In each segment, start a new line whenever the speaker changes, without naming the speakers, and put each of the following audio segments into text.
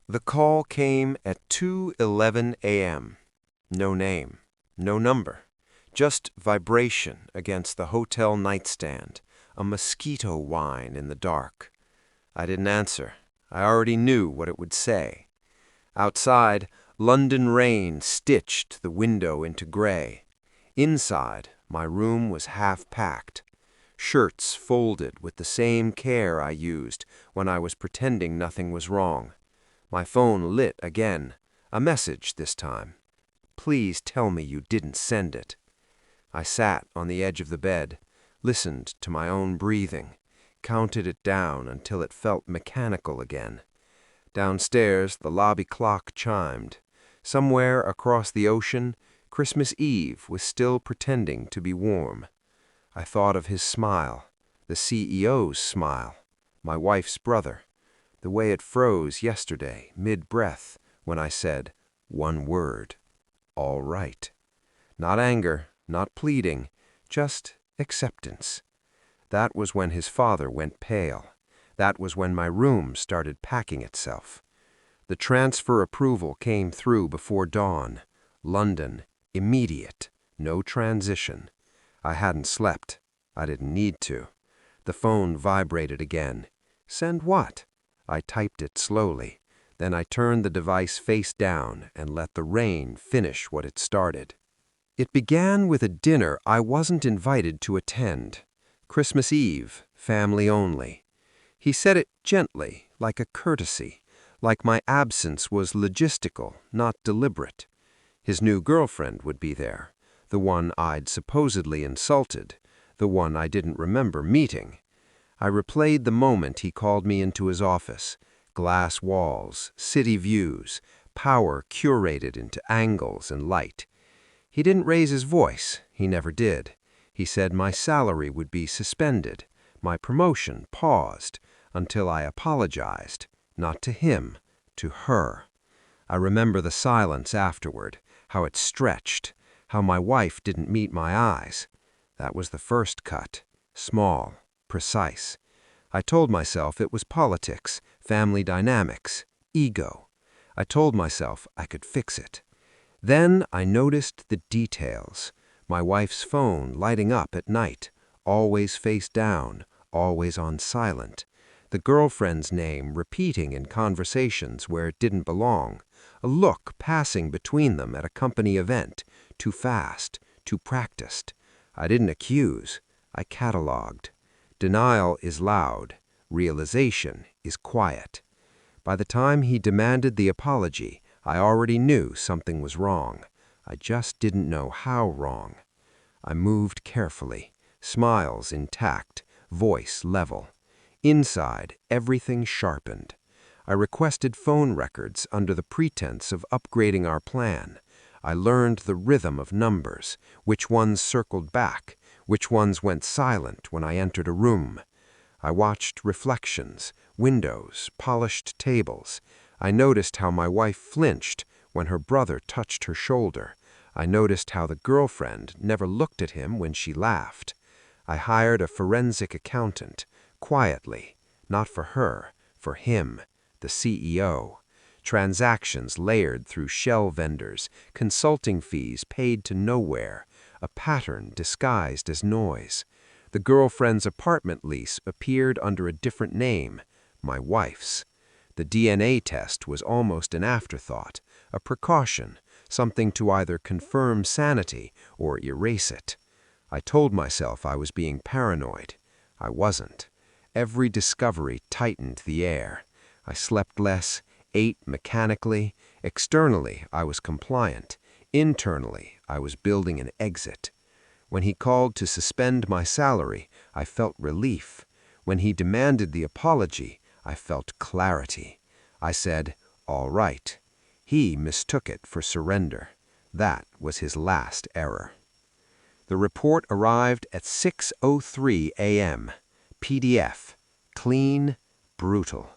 The call came at 2:11 a.m. No name, no number, just vibration against the hotel nightstand, a mosquito whine in the dark. I didn't answer. I already knew what it would say. Outside, London rain stitched the window into gray. Inside, my room was half-packed. Shirts folded with the same care I used when I was pretending nothing was wrong. My phone lit again. A message this time. Please tell me you didn't send it. I sat on the edge of the bed, listened to my own breathing, counted it down until it felt mechanical again. Downstairs, the lobby clock chimed. Somewhere across the ocean, Christmas Eve was still pretending to be warm. I thought of his smile, the CEO's smile, my wife's brother, the way it froze yesterday, mid-breath, when I said one word, all right. Not anger, not pleading, just acceptance. That was when his father went pale. That was when my room started packing itself. The transfer approval came through before dawn. London, immediate, no transition. I hadn't slept. I didn't need to. The phone vibrated again. Send what? I typed it slowly. Then I turned the device face down and let the rain finish what it started. It began with a dinner I wasn't invited to attend. Christmas Eve, family only. He said it gently, like a courtesy, like my absence was logistical, not deliberate. His new girlfriend would be there, the one I'd supposedly insulted, the one I didn't remember meeting. I replayed the moment he called me into his office. Glass walls, city views, power curated into angles and light. He didn't raise his voice. He never did. He said my salary would be suspended, my promotion paused, until I apologized, not to him, to her. I remember the silence afterward, how it stretched, how my wife didn't meet my eyes. That was the first cut, small, precise. I told myself it was politics, family dynamics, ego. I told myself I could fix it. Then I noticed the details. My wife's phone lighting up at night, always face down, always on silent. The girlfriend's name repeating in conversations where it didn't belong. A look passing between them at a company event, too fast, too practiced. I didn't accuse, I cataloged. Denial is loud, realization is quiet. By the time he demanded the apology, I already knew something was wrong. I just didn't know how wrong. I moved carefully, smiles intact, voice level. Inside, everything sharpened. I requested phone records under the pretense of upgrading our plan. I learned the rhythm of numbers, which ones circled back, which ones went silent when I entered a room. I watched reflections, windows, polished tables. I noticed how my wife flinched when her brother touched her shoulder. I noticed how the girlfriend never looked at him when she laughed. I hired a forensic accountant, quietly, not for her, for him, the CEO. Transactions layered through shell vendors, consulting fees paid to nowhere, a pattern disguised as noise. The girlfriend's apartment lease appeared under a different name, my wife's. The DNA test was almost an afterthought, a precaution, something to either confirm sanity or erase it. I told myself I was being paranoid. I wasn't. Every discovery tightened the air. I slept less, ate mechanically. Externally, I was compliant. Internally, I was building an exit. When he called to suspend my salary, I felt relief. When he demanded the apology, I felt clarity. I said, all right. He mistook it for surrender. That was his last error. The report arrived at 6:03 a.m. PDF. Clean, brutal.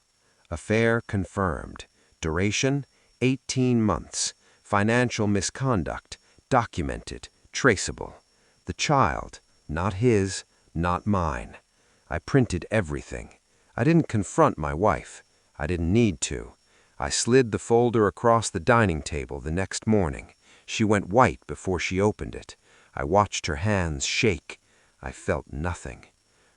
Affair confirmed. Duration, 18 months. Financial misconduct, documented, traceable. The child, not his, not mine. I printed everything. I didn't confront my wife. I didn't need to. I slid the folder across the dining table the next morning. She went white before she opened it. I watched her hands shake. I felt nothing.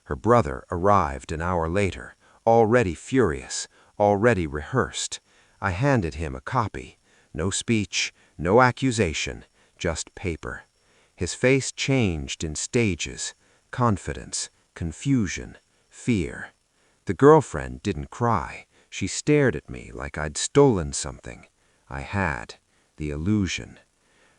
Her brother arrived an hour later, already furious, already rehearsed. I handed him a copy. No speech, no accusation, just paper. His face changed in stages: confidence, confusion, fear. The girlfriend didn't cry. She stared at me like I'd stolen something. I had. The illusion.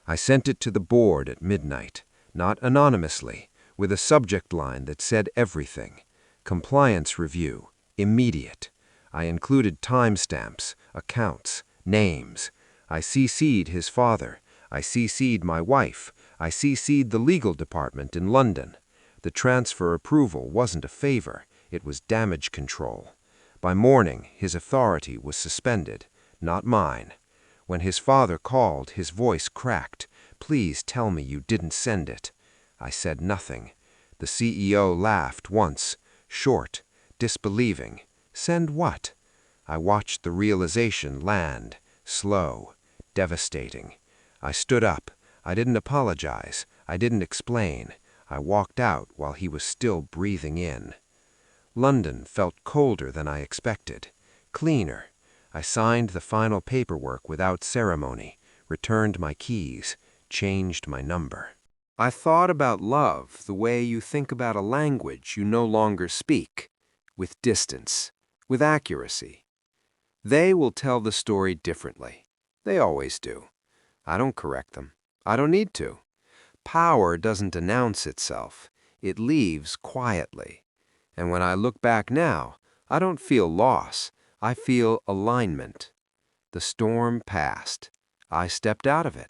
I sent it to the board at midnight, not anonymously, with a subject line that said everything. Compliance review, immediate. I included timestamps, accounts, names. I CC'd his father. I CC'd my wife. I CC'd the legal department in London. The transfer approval wasn't a favor. It was damage control. By morning, his authority was suspended, not mine. When his father called, his voice cracked. "Please tell me you didn't send it." I said nothing. The CEO laughed once, short, disbelieving. Send what? I watched the realization land, slow, devastating. I stood up. I didn't apologize. I didn't explain. I walked out while he was still breathing in. London felt colder than I expected, cleaner. I signed the final paperwork without ceremony, returned my keys, changed my number. I thought about love the way you think about a language you no longer speak, with distance, with accuracy. They will tell the story differently. They always do. I don't correct them. I don't need to. Power doesn't announce itself. It leaves quietly. And when I look back now, I don't feel loss. I feel alignment. The storm passed. I stepped out of it.